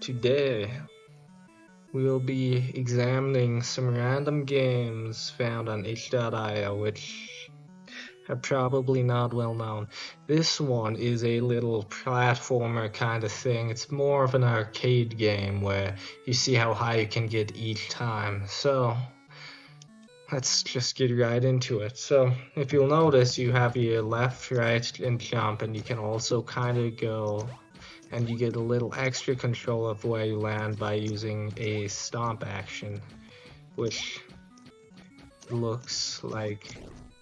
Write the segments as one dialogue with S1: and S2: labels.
S1: Today we'll be examining some random games found on itch.io which are probably not well known. This one is a little platformer kind of thing. It's more of an arcade game where you see how high you can get each time. So let's just get right into it. So if you'll notice, you have your left, right, and jump, and you can also kind of go, and you get a little extra control of where you land by using a stomp action, which looks like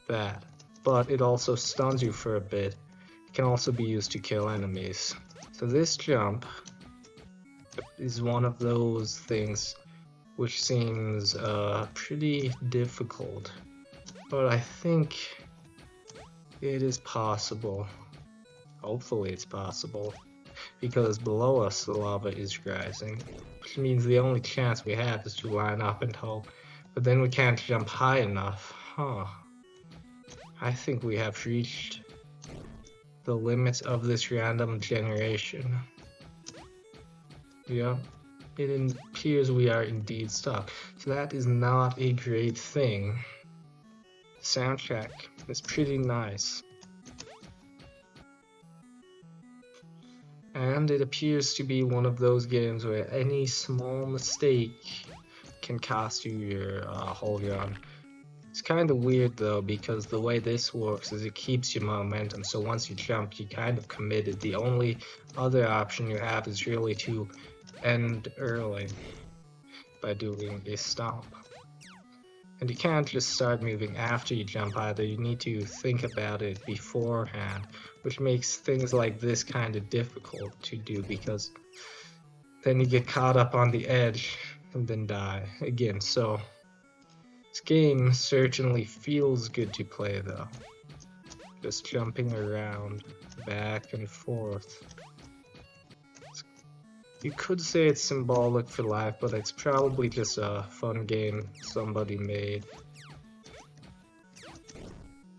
S1: that. But it also stuns you for a bit. It can also be used to kill enemies. So this jump is one of those things which seems pretty difficult, but I think it is possible. Hopefully it's possible, because below us the lava is rising, which means the only chance we have is to line up and hope. But then we can't jump high enough. I think we have reached the limits of this random generation. Yeah, it appears we are indeed stuck. So that is not a great thing. The soundtrack is pretty nice. And it appears to be one of those games where any small mistake can cost you your whole run. It's kind of weird though, because the way this works is it keeps your momentum, so once you jump you kind of committed. The only other option you have is really to end early by doing a stomp. And you can't just start moving after you jump either, you need to think about it beforehand, which makes things like this kind of difficult to do, because then you get caught up on the edge and then die again. So this game certainly feels good to play though, just jumping around back and forth. You could say it's symbolic for life, but it's probably just a fun game somebody made.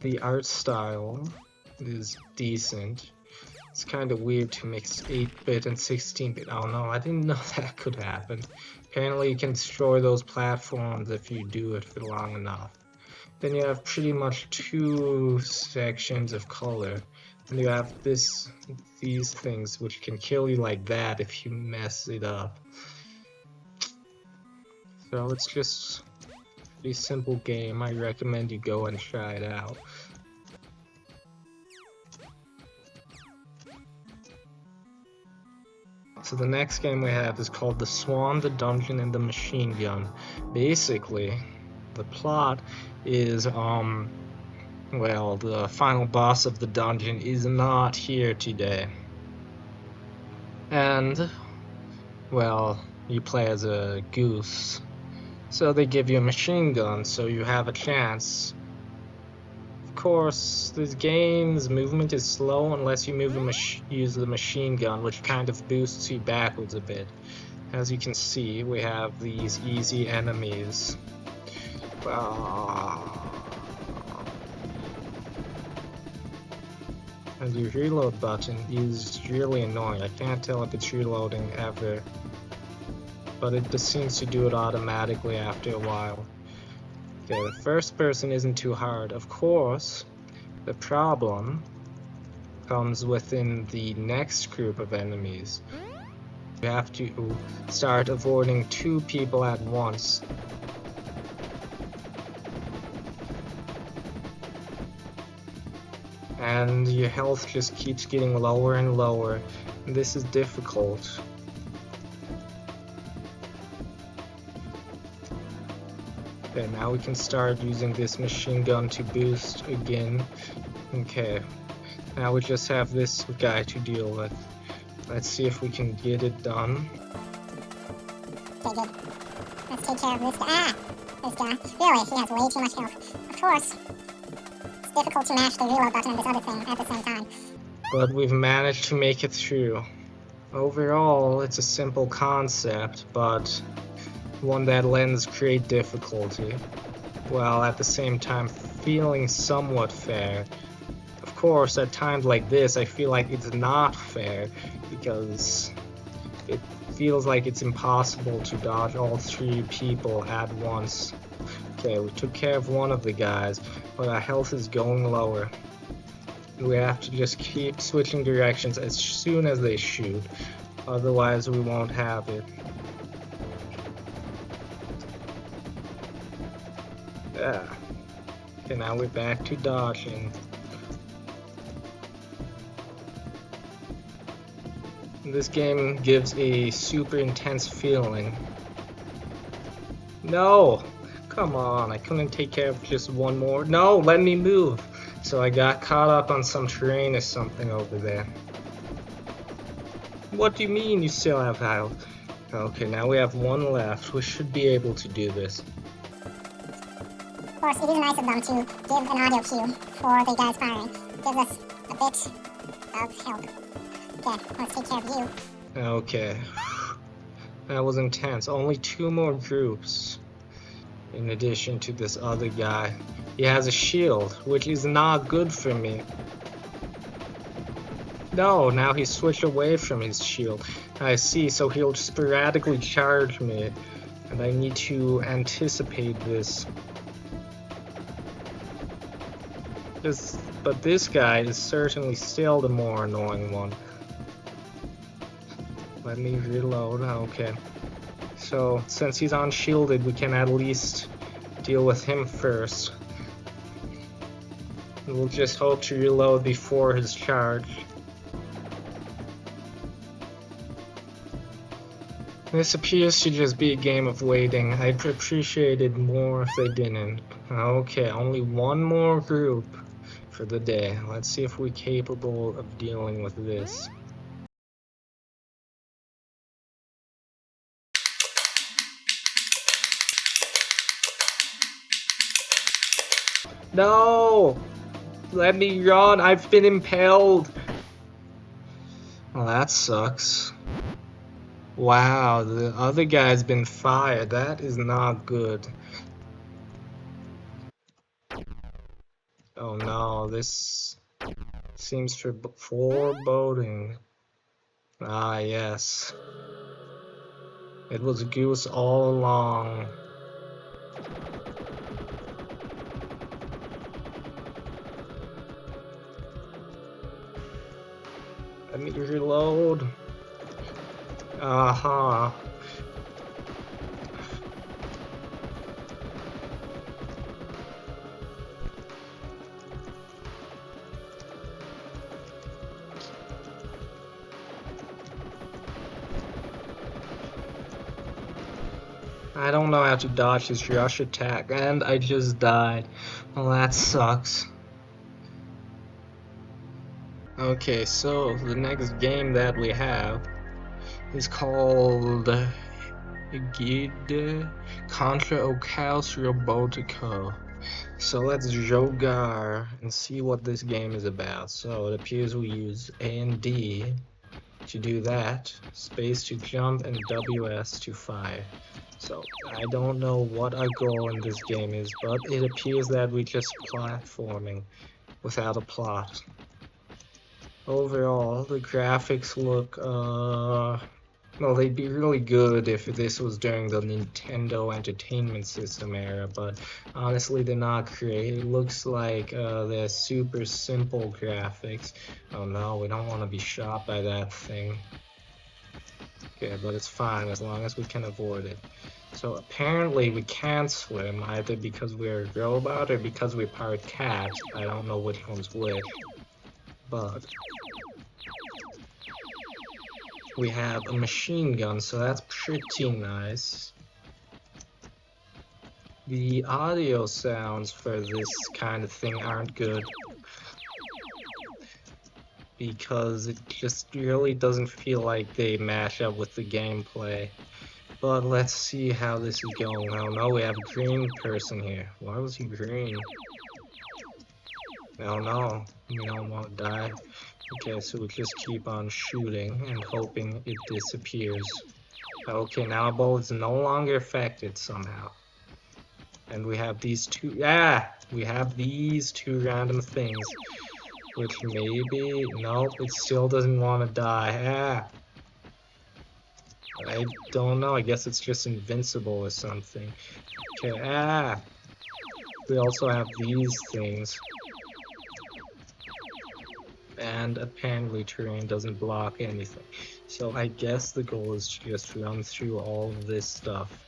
S1: The art style is decent. It's kind of weird to mix 8-bit and 16-bit. Oh no, I didn't know that could happen. Apparently you can destroy those platforms if you do it for long enough. Then you have pretty much two sections of color. And you have these things which can kill you like that if you mess it up. So it's just a pretty simple game. I recommend you go and try it out. So the next game we have is called The Swan, the Dungeon, and the Machine Gun. Basically, the plot is well, the final boss of the dungeon is not here today. And, well, you play as a goose. So they give you a machine gun, so you have a chance. Of course, this game's movement is slow unless you use the machine gun, which kind of boosts you backwards a bit. As you can see, we have these easy enemies. And your reload button is really annoying. I can't tell if it's reloading ever, but it just seems to do it automatically after a while. Okay, the first person isn't too hard. Of course, the problem comes within the next group of enemies. You have to start avoiding 2 people at once. And your health just keeps getting lower and lower. And this is difficult. Okay, now we can start using this machine gun to boost again. Okay, now we just have this guy to deal with. Let's see if we can get it done.
S2: Okay, good. Let's take care of this guy. This guy. Really, he has way too much health. Of course. Difficult to mash the reload button and this other thing at the same time.
S1: But we've managed to make it through. Overall, it's a simple concept, but one that lends great difficulty, while at the same time feeling somewhat fair. Of course, at times like this, I feel like it's not fair, because it feels like it's impossible to dodge all 3 people at once. Okay, we took care of one of the guys, but our health is going lower. We have to just keep switching directions as soon as they shoot, otherwise we won't have it. Yeah. Okay, now we're back to dodging. This game gives a super intense feeling. No! Come on, I couldn't take care of just one more. No, let me move! So I got caught up on some terrain or something over there. What do you mean you still have health? Okay, now we have one left. We should be able to do this.
S2: Of course, it is nice of them to give an audio cue for the guys firing. Gives us a bit of help. Okay, let's take care of you.
S1: Okay. That was intense. Only 2 more groups. In addition to this other guy. He has a shield, which is not good for me. No, now he switched away from his shield. I see, so he'll sporadically charge me. And I need to anticipate this. But this guy is certainly still the more annoying one. Let me reload. Okay. So, since he's unshielded, we can at least deal with him first. We'll just hope to reload before his charge. This appears to just be a game of waiting. I'd appreciate it more if they didn't. Okay, only one more group for the day. Let's see if we're capable of dealing with this. No! Let me run! I've been impaled! Well, that sucks. Wow, the other guy's been fired. That is not good. Oh no, this seems foreboding. Ah, yes. It was Goose all along. Let me reload. Aha. I don't know how to dodge his rush attack, and I just died. Well, that sucks. Okay, so the next game that we have is called Guide Contra o Caos Robotico. So let's jogar and see what this game is about. So it appears we use A and D to do that, space to jump, and WS to fire. So I don't know what our goal in this game is, but it appears that we're just platforming without a plot. Overall, the graphics look, well, they'd be really good if this was during the Nintendo Entertainment System era, but honestly, they're not great. It looks like they're super simple graphics. Oh no, we don't want to be shot by that thing. Okay, but it's fine as long as we can avoid it. So apparently we can't swim, either because we're a robot or because we're part cat. I don't know which one's which. But we have a machine gun, so that's pretty nice. The audio sounds for this kind of thing aren't good, because it just really doesn't feel like they match up with the gameplay. But let's see how this is going. Oh no, we have a green person here. Why was he green? Oh no, we don't want to die. Okay, so we just keep on shooting and hoping it disappears. Okay, now our bullet's no longer affected somehow. And we have these two, we have these two random things. Which maybe, nope, it still doesn't want to die. I don't know, I guess it's just invincible or something. Okay, we also have these things. And apparently terrain doesn't block anything. So I guess the goal is to just run through all of this stuff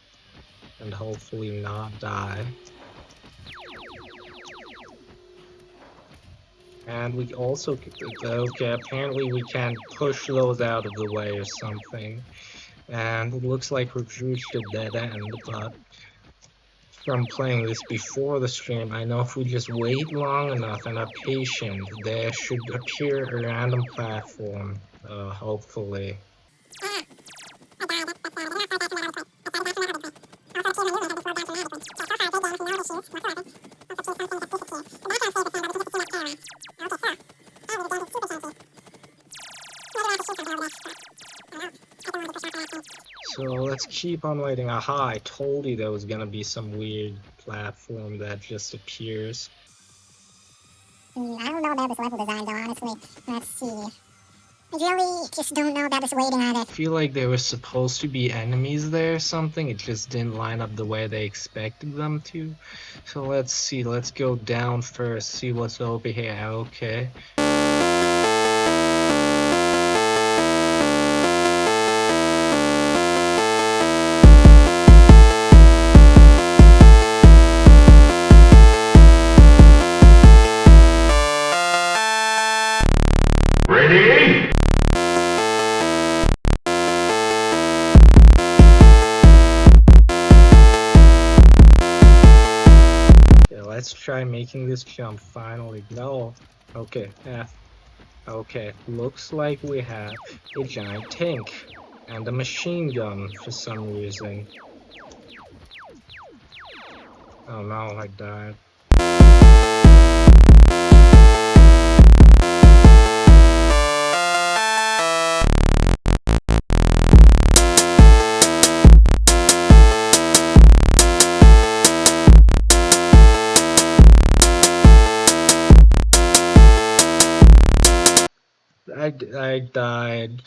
S1: and hopefully not die. And we also, okay, apparently we can't push those out of the way or something. And it looks like we've reached a dead end, but from playing this before the stream, I know if we just wait long enough and are patient, there should appear a random platform, hopefully. So let's keep on waiting. Aha, I told you there was gonna be some weird platform that just appears.
S2: I don't know about this level design though, honestly. Let's see. I really just don't know about this waiting either.
S1: I feel like there was supposed to be enemies there or something. It just didn't line up the way they expected them to. So let's see. Let's go down first, see what's over here. Okay.
S3: Ready?
S1: Yeah, let's try making this jump finally. No. Okay, okay, looks like we have a giant tank and a machine gun for some reason. Oh no, I died. I died.